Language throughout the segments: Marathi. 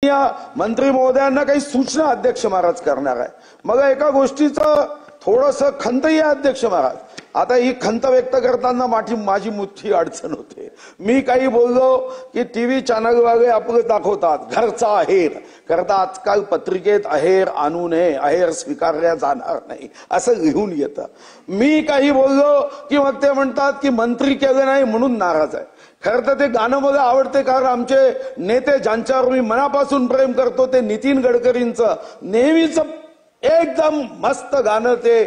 या मंत्री महोदयांना काही सूचना अध्यक्ष महाराज करणार आहे। मग एका गोष्टीचं थोडंसं खंतही आहे अध्यक्ष महाराज। आता ही खंत व्यक्त करताना माझी मोठी अडचण होते। मी काही बोललो की टीव्ही चॅनल वाले आपलं दाखवतात घरचा अहेर करता, आजकाल पत्रिकेत अहेर आणू नये, अहेर स्वीकारल्या जाणार नाही असं लिहून येतं। मी काही बोललो की मग ते म्हणतात की मंत्री केलं नाही म्हणून नाराज आहे। खरं तर ते गाणं मला आवडते, कारण आमचे नेते ज्यांच्यावर मी मनापासून प्रेम करतो ते नितीन गडकरींचं नेहमीच एकदम मस्त गाणं ते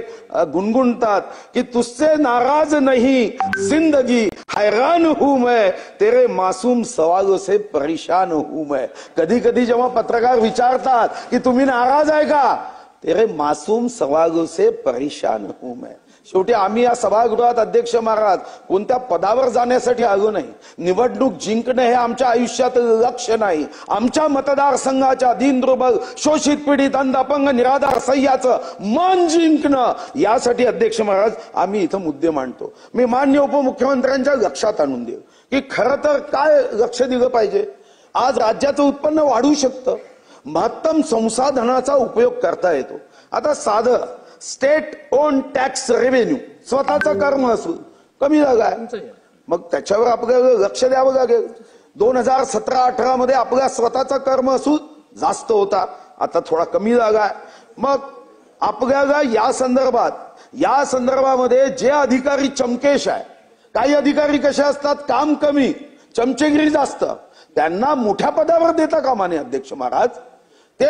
गुणगुणतात की तुझसे नाराज नहीं जिंदगी हैरान हूं मैं, तेरे मासूम सवालों से परेशान हूं मैं। कधी कधी जेव्हा पत्रकार विचारतात की तुम्ही नाराज आहे का, तेरे मासूम सवालों से परेशान हूं मैं। शेवटी आम्ही या सभागृहात अध्यक्ष महाराज कोणत्या पदावर जाण्यासाठी आलो नाही। निवडणूक जिंकणे हे आमच्या आयुष्यातलं लक्ष्य नाही। आमच्या मतदारसंघाच्या दीनदुर्बल, शोषित, पीडित, अंध, अपंग, निराधार सह्याचं मन जिंकणं, यासाठी अध्यक्ष महाराज आम्ही इथं मुद्दे मांडतो। मी माननीय उपमुख्यमंत्र्यांच्या लक्षात आणून देऊ की खरं तर काय लक्ष दिलं पाहिजे। आज राज्याचं उत्पन्न वाढू शकतं, महत्तम संसाधनाचा उपयोग करता येतो। आता साधं स्टेट ओन टॅक्स रेव्हेन्यू, स्वतःचा कर महसूल कमी झाला आहे, मग त्याच्यावर आपल्याला लक्ष द्यावं लागेल। 2017-18 मध्ये आपला स्वतःचा कर महसूल जास्त होता, आता थोडा कमी झाला आहे। मग आपल्याला या संदर्भामध्ये जे अधिकारी चमकेश आहे, काही अधिकारी कसे असतात काम कमी चमचेगिरी जास्त, त्यांना मोठ्या पदावर देता कामा नये अध्यक्ष महाराज। ते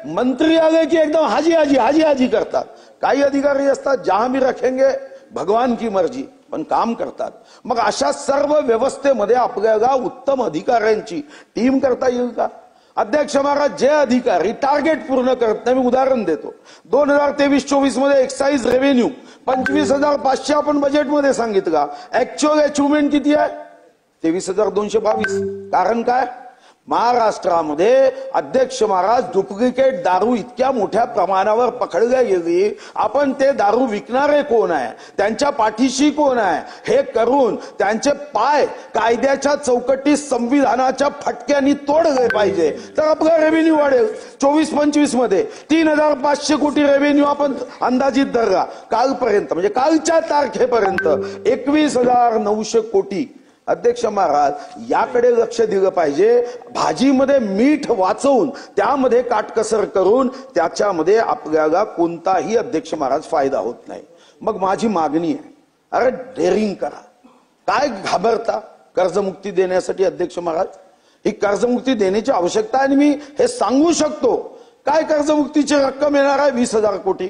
मंत्री आले की एकदम हाजी हाजी हाजी हाजी करतात। काही अधिकारी असतात जहां भी रखेंगे भगवान की मर्जी, पण काम करतात। मग अशा सर्व व्यवस्थेमध्ये आपल्याला उत्तम अधिकाऱ्यांची टीम करता येईल का अध्यक्ष महाराज? जे अधिकारी टार्गेट पूर्ण करत नाही, मी उदाहरण देतो, 2023-24 मध्ये एक्साइज रेव्हेन्यू 25,500 आपण बजेटमध्ये सांगितलं, ऍक्च्युअल अचिव्हमेंट किती आहे? 23,222। कारण काय? महाराष्ट्रामध्ये अध्यक्ष महाराज डुप्लिकेट दारू इतक्या मोठ्या प्रमाणावर पकडल्या गेली, आपण ते दारू विकणारे कोण आहे, त्यांच्या पाठीशी कोण आहे हे करून त्यांचे पाय कायद्याच्या चौकटीत संविधानाच्या फटक्यांनी तोडले पाहिजे, तर आपला रेव्हेन्यू वाढेल। 24-25 मध्ये 3,500 कोटी रेव्हेन्यू आपण अंदाजित धरला, कालपर्यंत म्हणजे कालच्या तारखेपर्यंत 21,900 कोटी। अध्यक्ष महाराज याकडे लक्ष दिलं पाहिजे। भाजीमध्ये मीठ वाचवून त्यामध्ये काटकसर करून त्याच्यामध्ये आपल्याला कोणताही अध्यक्ष महाराज फायदा होत नाही। मग माझी मागणी आहे, अरे डेअरिंग करा, काय घाबरता कर्जमुक्ती देण्यासाठी अध्यक्ष महाराज? ही कर्जमुक्ती देण्याची आवश्यकता आहे आणि मी हे सांगू शकतो। काय कर्जमुक्तीची रक्कम येणार आहे? 20,000 कोटी।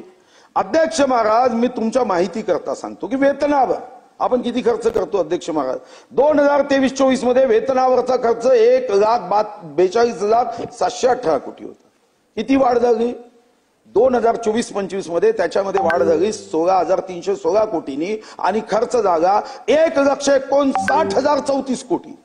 अध्यक्ष महाराज मी तुमच्या माहिती करता सांगतो की वेतनावर आपण किती खर्च करतो अध्यक्ष महाराज? 2023-24 मध्ये वेतनावरचा खर्च 1,42,718 कोटी होता। किती वाढ झाली? 2024-25 मध्ये त्याच्यामध्ये वाढ झाली 16,316 कोटींनी आणि खर्च झाला 1,59,034 कोटी।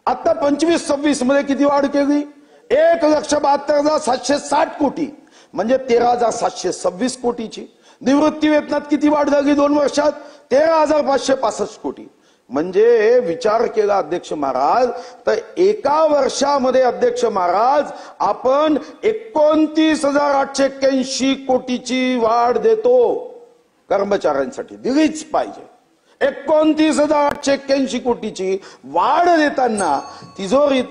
आता 25-26 मध्ये किती वाढ केली? 1,72,760 कोटी, म्हणजे 13,726 कोटीची। निवृत्ती वेतनात किती वाढ झाली 2 वर्षात? 13,565 कोटी। म्हणजे विचार केला अध्यक्ष महाराज तर एका वर्षामध्ये अध्यक्ष महाराज आपण 29,881 कोटीची वाढ देतो। कर्मचाऱ्यांसाठी दिलीच पाहिजे। 29,881 कोटीची वाढ देताना तिजोरीत,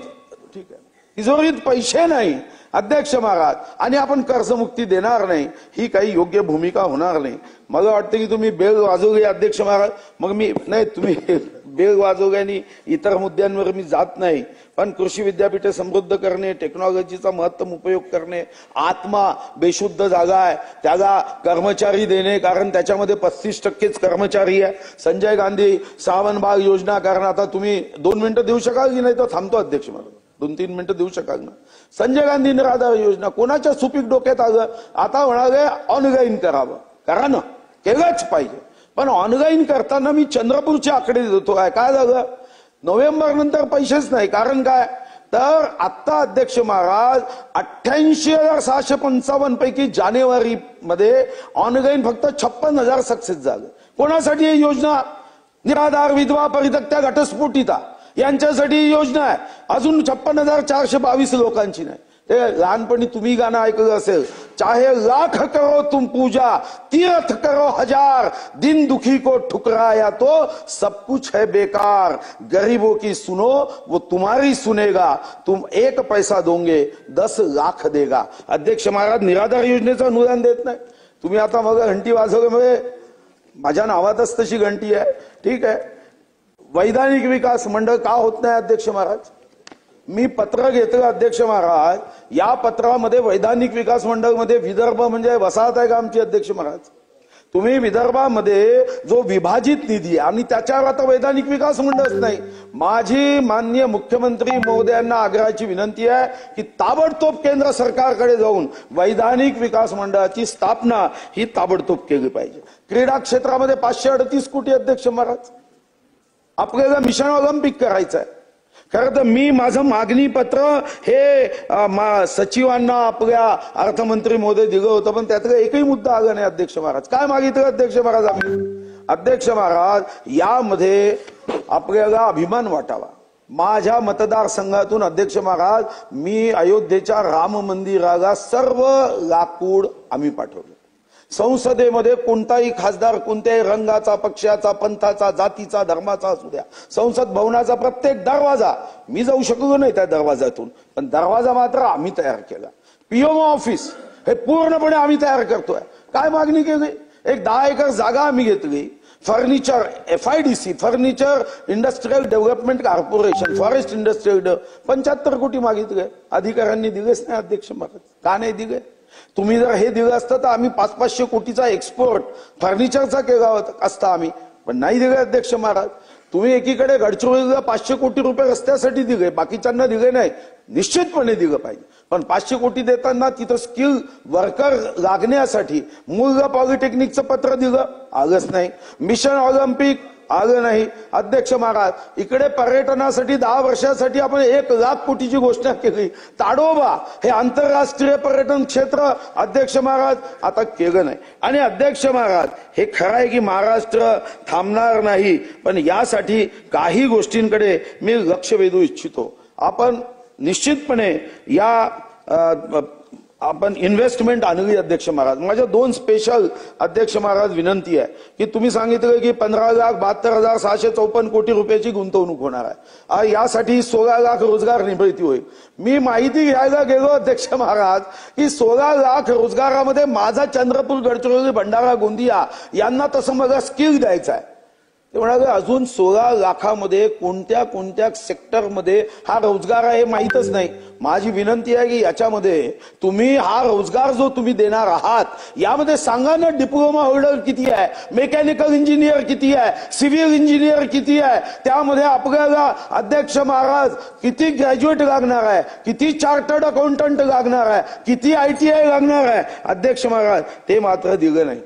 ठीक आहे, तिजोरीत पैसे नाही अध्यक्ष महाराज, आणि आपण कर्जमुक्ती देणार नाही, ही काही योग्य भूमिका होणार नाही। मला वाटतं की तुम्ही बेल वाजवली अध्यक्ष महाराज, मग मी नाही, तुम्ही बेल वाजवल्याने इतर मुद्द्यांवर मी जात नाही, पण कृषी विद्यापीठे समृद्ध करणे, टेक्नॉलॉजीचा महत्तम उपयोग करणे, आत्मा बेशुद्ध जागा आहे त्याला कर्मचारी देणे, कारण त्याच्यामध्ये 35% कर्मचारी आहे। संजय गांधी सावन बाग योजना, कारण आता तुम्ही 2 मिनिटं देऊ शकाल की नाही? तर थांबतो अध्यक्ष महाराज, 2-3 मिनिटं देऊ शकाल ना? संजय गांधी निराधार योजना कोणाच्या सुपीक डोक्यात आलं? आता म्हणाले ऑनलाईन करावं, करा ना, केलंच पाहिजे, पण ऑनलाईन करताना मी चंद्रपूरचे आकडे देतो आहे, काय झालं? नोव्हेंबर नंतर पैसेच नाही। कारण काय? तर आता अध्यक्ष महाराज 88,655 पैकी जानेवारी मध्ये ऑनलाईन फक्त 56,000 सक्सेस झालं। कोणासाठी ही योजना? निराधार, विधवा, परित्यक्त्या, घटस्फोटिता यांच्यासाठी ही योजना आहे। अजून 56,422 लोकांची नाही। ते लहानपणी तुम्ही गाणं ऐकलं असेल, चाहे लाख करो तुम पूजा, तीर्थ करो हजार, दिन दुखी को ठुकराया तो सब कुछ है बेकार, गरीबों की सुनो वो तुम्हारी सुनेगा, तुम 1 पैसा दोगे 10 लाख देगा. अध्यक्ष महाराज निराधार योजनेचं अनुदान देत नाही. तुम्ही आता मग घंटी वाजवल्यामुळे माझ्या नावातच तशी घंटी आहे. ठीक आहे, वैधानिक विकास मंडळ का होत नाही अध्यक्ष महाराज? मी पत्र घेतलं अध्यक्ष महाराज, या पत्रामध्ये वैधानिक विकास मंडळ मध्ये विदर्भ म्हणजे वसाहत आहे का आमची अध्यक्ष महाराज? तुम्ही विदर्भामध्ये जो विभाजित निधी आणि त्याच्यावर आता वैधानिक विकास मंडळच नाही. माझी माननीय मुख्यमंत्री महोदयांना आग्रहाची विनंती आहे की ताबडतोब केंद्र सरकारकडे जाऊन वैधानिक विकास मंडळाची स्थापना ही ताबडतोब केली पाहिजे. क्रीडा क्षेत्रामध्ये 538 कोटी अध्यक्ष महाराज, आपल्याला मिशन ऑलिम्पिक करायचं आहे. खरं तर मी माझं मागणी पत्र हे सचिवांना आपल्या अर्थमंत्री महोदय दिलं होतं, पण त्यातलं एकही मुद्दा आला नाही अध्यक्ष महाराज. काय मागितलं अध्यक्ष महाराज आम्ही? अध्यक्ष महाराज, यामध्ये आपल्याला अभिमान वाटावा. माझ्या मतदारसंघातून अध्यक्ष महाराज मी अयोध्येच्या राम मंदिराला सर्व लाकूड आम्ही पाठवलं. संसदेमध्ये कोणताही खासदार कोणत्याही रंगाचा, पक्षाचा, पंथाचा, जातीचा, धर्माचा असू द्या, संसद भवनाचा प्रत्येक दरवाजा, मी जाऊ शकलो नाही त्या दरवाजातून, पण दरवाजा मात्र आम्ही तयार केला. पीएमओ ऑफिस हे पूर्णपणे आम्ही तयार करतोय. काय मागणी केली? एक 10 एकर जागा आम्ही घेतली. Furniture FIDC furniture industrial development corporation, forest industrial 75 कोटी मागितले. अधिकाऱ्यांनी दिलेच नाही अध्यक्ष महाराज. का नाही दिले? तुम्ही जर हे दिलं असतं तर आम्ही 500-500 कोटीचा एक्सपोर्ट फर्निचरचा केला असता आम्ही, पण नाही दिले अध्यक्ष महाराज. तुम्ही एकीकडे गडचिरोलीला 500 कोटी रुपये रस्त्यासाठी दिले, बाकीच्यांना दिले नाही. निश्चितपणे दिलं पाहिजे, पण 500 कोटी देताना तिथं स्किल वर्कर लागण्यासाठी मुलगा पॉलिटेक्निकचं पत्र दिलं, आलंच नाही. मिशन ऑलिम्पिक आलं नाही. अध्यक्ष महाराज, इकडे पर्यटनासाठी 10 वर्षासाठी आपण 1 लाख कोटीची घोषणा केली. ताडोबा हे आंतरराष्ट्रीय पर्यटन क्षेत्र अध्यक्ष महाराज आता केलं नाही. आणि अध्यक्ष महाराज, हे खरं आहे की महाराष्ट्र थांबणार नाही, पण यासाठी काही गोष्टींकडे मी लक्ष वेधू इच्छितो. आपण निश्चितपणे आपण इन्व्हेस्टमेंट आणली अध्यक्ष महाराज. माझ्या 2 स्पेशल अध्यक्ष महाराज विनंती आहे की तुम्ही सांगितलं की 15,72,654 कोटी रुपयाची गुंतवणूक होणार आहे. यासाठी 16 लाख रोजगार निर्मिती होईल. मी माहिती घ्यायला गेलो अध्यक्ष महाराज की 16 लाख रोजगारामध्ये माझा चंद्रपूर, गडचिरोली, भंडारा, गोंदिया यांना तसं मला स्किल द्यायचं आहे. ते म्हणाले अजून 16 लाखामध्ये कोणत्या कोणत्या सेक्टरमध्ये हा रोजगार आहे माहीतच नाही. माझी विनंती आहे की याच्यामध्ये तुम्ही हा रोजगार जो तुम्ही देणार आहात यामध्ये सांगा ना, डिप्लोमा होल्डर किती आहे, मेकॅनिकल इंजिनियर किती आहे, सिव्हिल इंजिनियर किती आहे, त्यामध्ये आपल्याला अध्यक्ष महाराज किती ग्रॅज्युएट लागणार आहे, किती चार्टर्ड अकाउंटंट लागणार आहे, किती ITI लागणार आहे. अध्यक्ष महाराज ते मात्र दिलं नाही.